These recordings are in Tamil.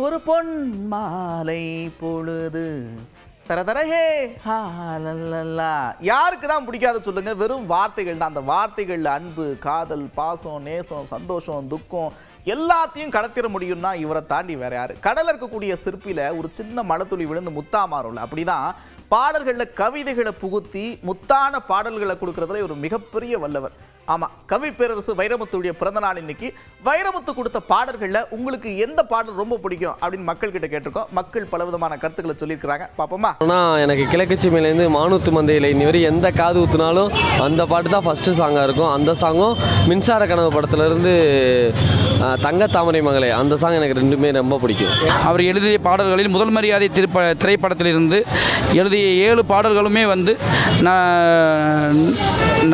ஒரு பொன் மாலை பொழுது தரதரஹே ஹாலல்லா. யாருக்கு தான் பிடிக்காத சொல்லுங்க. வெறும் வார்த்தைகள் தான். அந்த வார்த்தைகள் அன்பு, காதல், பாசம், நேசம், சந்தோஷம், துக்கம் எல்லாத்தையும் கடத்திட முடியும்னா இவரை தாண்டி வேற யாரு? கடல்ல இருக்கக்கூடிய சிற்பில ஒரு சின்ன மழத்துளி விழுந்து முத்தா மாறும்ல, அப்படிதான் பாடல்களில் கவிதைகளை புகுத்தி முத்தான பாடல்களை கொடுக்கறதுல ஒரு மிகப்பெரிய வல்லவர். ஆமாம், கவி பேரரசு வைரமுத்துடைய பிறந்த நாள் இன்னைக்கு. வைரமுத்து கொடுத்த பாடல்களில் உங்களுக்கு எந்த பாடல் ரொம்ப பிடிக்கும் அப்படின்னு மக்கள் கிட்ட கேட்டிருக்கோம். மக்கள் பலவிதமான கருத்துக்களை சொல்லியிருக்கிறாங்க. பாப்போமா? ஆனால் எனக்கு கிழக்குச்சிமையிலேருந்து மானூத்து மந்தையில் இன்னி வரை எந்த காது ஊற்றினாலும் அந்த பாட்டு தான் ஃபஸ்ட்டு சாங்காக இருக்கும். அந்த சாங்கும் மின்சார கனவு படத்துலேருந்து தங்க தாமரை மகளே, அந்த சாங் எனக்கு ரெண்டுமே ரொம்ப பிடிக்கும். அவர் எழுதிய பாடல்களில் முதல் மரியாதை திரைப்படத்திலிருந்து எழுதிய 7 பாடல்களுமே வந்து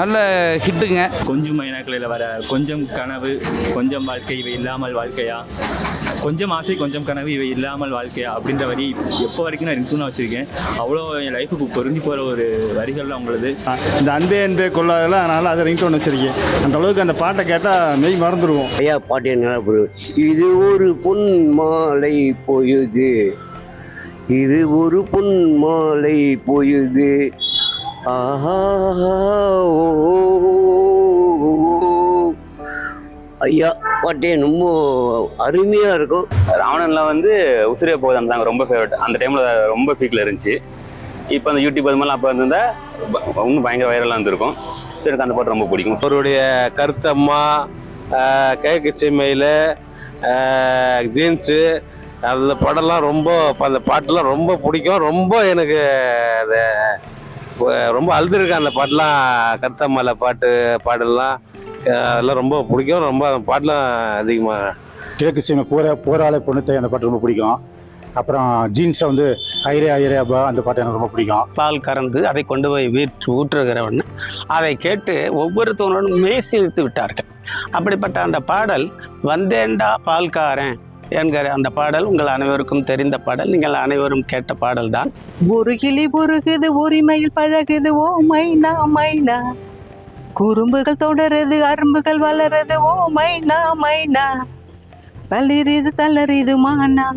நல்ல ஹிட்டுங்க. கொஞ்சம் மைனாக்களில் வர கொஞ்சம் கனவு கொஞ்சம் வாழ்க்கை இவை இல்லாமல் வாழ்க்கையா, கொஞ்சம் ஆசை கொஞ்சம் கனவு இவை இல்லாமல் வாழ்க்கையா அப்படின்ற வரி எப்போ வரைக்கும் நான் ரிங்டோனாக வச்சுருக்கேன். அவ்வளோ என் லைஃபுக்கு பொருந்தி போகிற ஒரு வரிகள்லாம் உங்களது. இந்த அன்பே அன்பே கொள்ளாதெல்லாம் அதனால் அதை ரிங்டோன் வச்சுருக்கேன். அந்த அளவுக்கு அந்த பாட்டை கேட்டால் மெய் மறந்துடுவோம். ஐயா பாட்டு என்ன புரியும்? இது ஒரு பொன் மாலை பொழுது, இது ஒரு பொன் மாலை பொழுது, ஆஹா ஐயா பாட்டே ரொம்ப அருமையாக இருக்கும். ராவணன்ல வந்து உசிரே போகுது அந்த ரொம்ப ஃபேவரட். அந்த டைமில் ரொம்ப பீக்கில் இருந்துச்சு. இப்போ அந்த யூடியூப் அது மாதிரிலாம் அப்போ இருந்திருந்தா இன்னும் பயங்கர வைரலாக இருந்திருக்கும். எனக்கு அந்த பாட்டு ரொம்ப பிடிக்கும். அவருடைய கருத்தம்மா, கிழக்கு செம்மையில், ஜீன்ஸு, அந்த படம்லாம் ரொம்ப, அந்த பாட்டெலாம் ரொம்ப பிடிக்கும். ரொம்ப எனக்கு அதை ரொம்ப அழுதுருக்கேன் அந்த பாட்டெலாம். கருத்தம்மால பாடலாம் அதெல்லாம் ரொம்ப பிடிக்கும். ரொம்ப அந்த பாட்டெலாம் அதிகமாக. கிழக்கு சீமை போராளை பொண்ணுத்தை அந்த பாட்டு ரொம்ப பிடிக்கும். அப்புறம் ஜீன்ஸில் வந்து ஐரே ஐரே அப்பா அந்த பாட்டு எனக்கு ரொம்ப பிடிக்கும். பால் கறந்து அதை கொண்டு போய் ஊற்றுகிறவன் அதை கேட்டு ஒவ்வொருத்தவனும் மெய்சிலிர்த்து விட்டார்கள். அப்படிப்பட்ட அந்த பாடல் வந்தேண்டா பால்காரன் என்கிற அந்த பாடல் உங்கள் அனைவருக்கும் தெரிந்த பாடல். நீங்கள் அனைவரும் கேட்ட பாடல் தான். ஒரு கிளி புருகுது உரிமையில் பழகுது ஓ மைனா மைனா, குறும்புகள் தொடருது அரும்புகள் வளருது ஓ மைனா மைனா, தளரிது தளரிது மானா,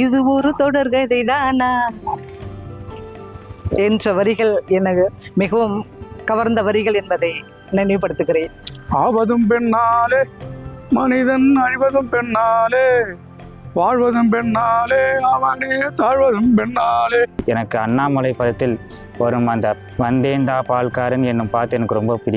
இது ஒரு தொடர்கதை தானா என்ற வரிகள் எனக்கு மிகவும் கவர்ந்த வரிகள் என்பதை நினைவுபடுத்துகிறேன். ஆவதும் பெண்ணாலே மனிதன் அழிவதும் பெண்ணாலே, வாழ்வதும் பெண்ணாலே அவனே தாழ்வதும் பெண்ணாலே. எனக்கு அண்ணாமலை படத்தில் வரும் அந்த வந்தேந்தா பால்காரன் என்னும் பாட்டு எனக்கு ரொம்ப பிடிக்கும்.